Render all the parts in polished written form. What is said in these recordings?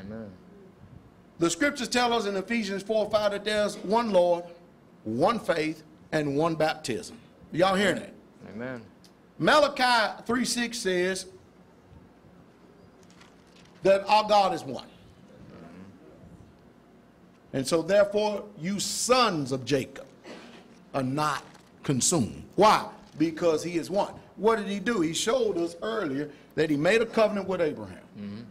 Amen. The scriptures tell us in Ephesians 4:5 that there's one Lord, one faith, and one baptism. Y'all hearing that? Amen. Malachi 3:6 says that our God is one. And so therefore you sons of Jacob are not consumed. Why? Because he is one. What did he do? He showed us earlier that he made a covenant with Abraham.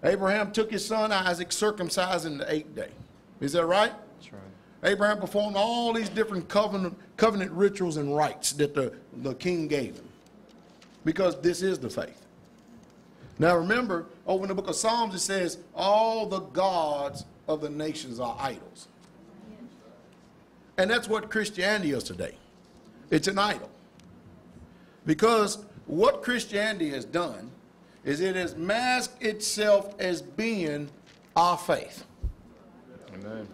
Abraham took his son Isaac, circumcised in the 8th day. Is that right? That's right. Abraham performed all these different covenant rituals and rites that the king gave him. Because this is the faith. Now remember, over in the book of Psalms it says, all the gods of the nations are idols. And that's what Christianity is today. It's an idol. Because what Christianity has done is it has masked itself as being our faith. Amen.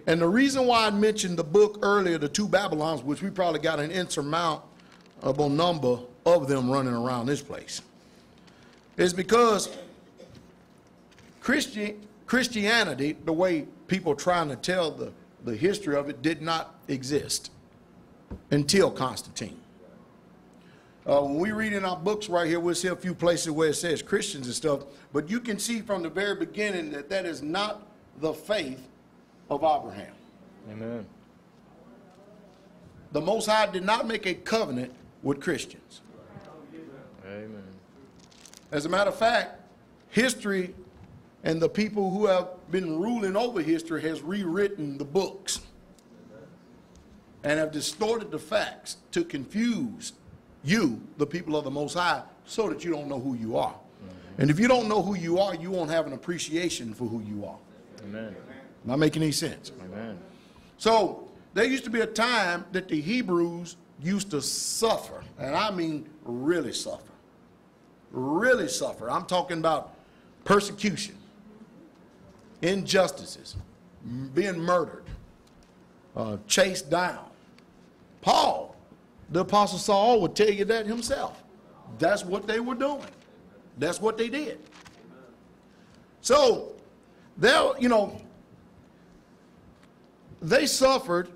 And the reason why I mentioned the book earlier, The Two Babylons, which we probably got an insurmountable number of them running around this place, is because Christianity, the way people trying to tell the history of it, did not exist until Constantine. When we read in our books right here, we'll see a few places where it says Christians and stuff, but you can see from the very beginning that that is not the faith of Abraham. Amen. The Most High did not make a covenant with Christians. Amen. As a matter of fact, history and the people who have been ruling over history has rewritten the books and have distorted the facts to confuse you, the people of the Most High, so that you don't know who you are. And if you don't know who you are, you won't have an appreciation for who you are. Amen. Not making any sense. Amen. So there used to be a time that the Hebrews used to suffer, and I mean really suffer. Really suffer. I'm talking about persecution, injustices, being murdered, chased down. Paul, the Apostle Saul, would tell you that himself. That's what they were doing. That's what they did. So, they suffered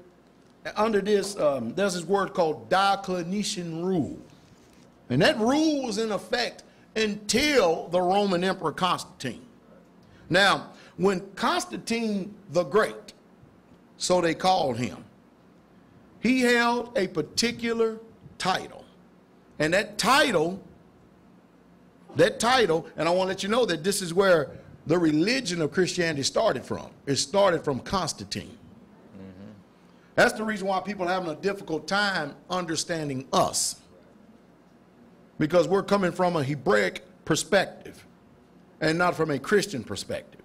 under this, there's this word called Diocletian rule. And that rule was in effect until the Roman Emperor Constantine. Now, when Constantine the Great, so they called him, he held a particular title. And that title, and I want to let you know that this is where the religion of Christianity started from. It started from Constantine. That's the reason why people are having a difficult time understanding us. Because we're coming from a Hebraic perspective and not from a Christian perspective.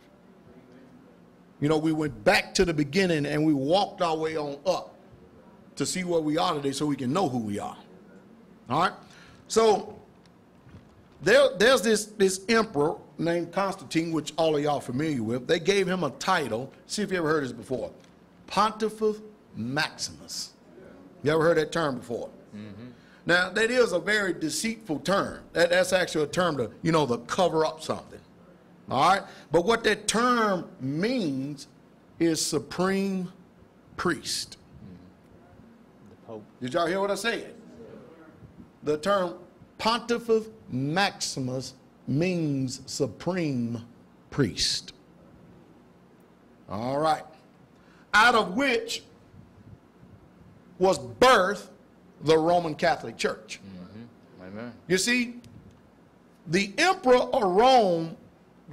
You know, we went back to the beginning and we walked our way on up to see where we are today so we can know who we are. All right? So there's this emperor named Constantine, which all of y'all are familiar with. They gave him a title. See if you ever heard this before. Pontifex Maximus. You ever heard that term before? Now, that is a very deceitful term. That's actually a term to, to cover up something. All right? But what that term means is supreme priest. The Pope. Did y'all hear what I said? The term Pontifex Maximus means supreme priest. All right. Out of which was birthed the Roman Catholic Church. Amen. You see, the emperor of Rome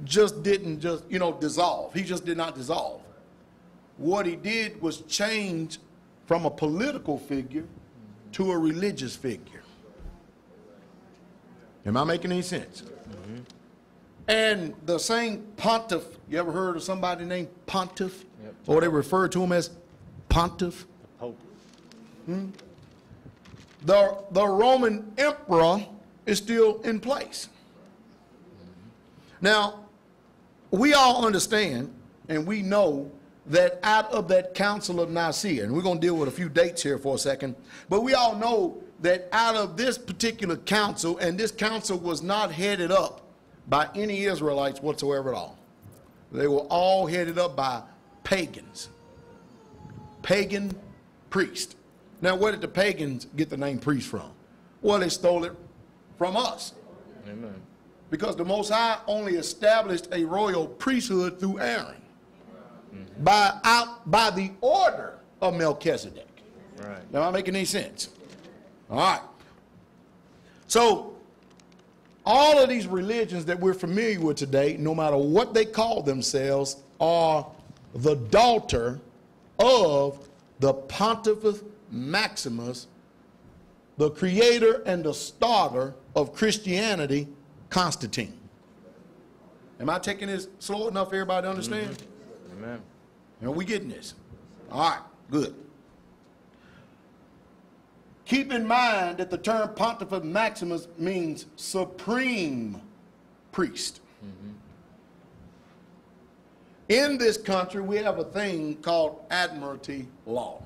didn't dissolve. He just did not dissolve. What he did was change from a political figure to a religious figure. Am I making any sense? And the same pontiff, you ever heard of somebody named Pontiff? Yep. Or they refer to him as Pontiff? The Pope. The Roman emperor is still in place. Now, we all understand and we know that out of that Council of Nicaea, and we're going to deal with a few dates here for a second, but we all know that out of this particular council, and this council was not headed up by any Israelites whatsoever at all. They were all headed up by pagans, pagan priests. Now, where did the pagans get the name priest from? Well, they stole it from us. Amen. Because the Most High only established a royal priesthood through Aaron by the order of Melchizedek. Right. Am I making any sense? All right. So, all of these religions that we're familiar with today, no matter what they call themselves, are the daughter of the Pontifex Maximus, the creator and the starter of Christianity, Constantine. Am I taking this slow enough for everybody to understand? Amen. You know, we getting this. All right, good. Keep in mind that the term Pontifex Maximus means supreme priest. In this country, we have a thing called admiralty law.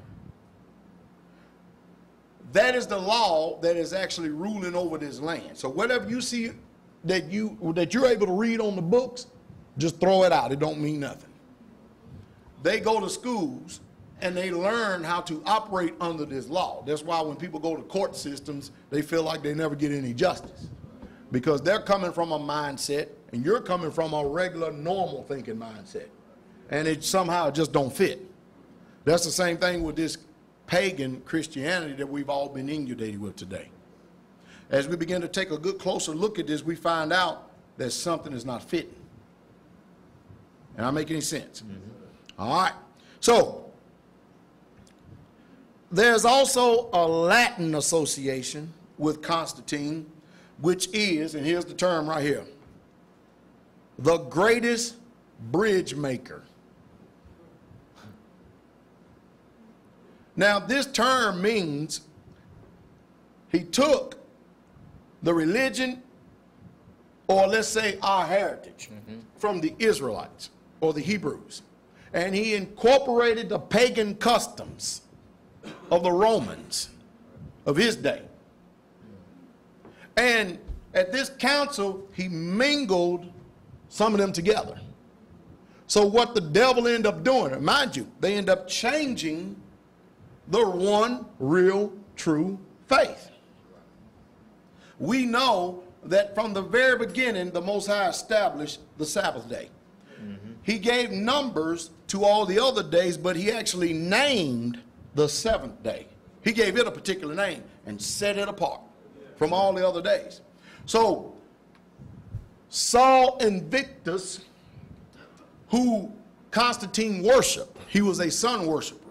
That is the law that is actually ruling over this land. So whatever you see that you're able to read on the books, just throw it out. It don't mean nothing. They go to schools and they learn how to operate under this law. That's why when people go to court systems, they feel like they never get any justice. Because they're coming from a mindset, and you're coming from a regular, normal thinking mindset. And it somehow just don't fit. That's the same thing with this pagan Christianity that we've all been inundated with today. As we begin to take a good closer look at this, we find out that something is not fitting. Am I making any sense? All right. So, there's also a Latin association with Constantine, which is, and here's the term right here, the greatest bridge maker. Now, this term means he took the religion, or let's say our heritage, from the Israelites or the Hebrews, and he incorporated the pagan customs of the Romans of his day. And at this council, he mingled some of them together. So what the devil ended up doing, and mind you, they end up changing the one real true faith. We know that from the very beginning, the Most High established the Sabbath day. He gave numbers to all the other days, but he actually named the seventh day. He gave it a particular name and set it apart from all the other days. So Saul Invictus, who Constantine worshiped, he was a sun worshiper.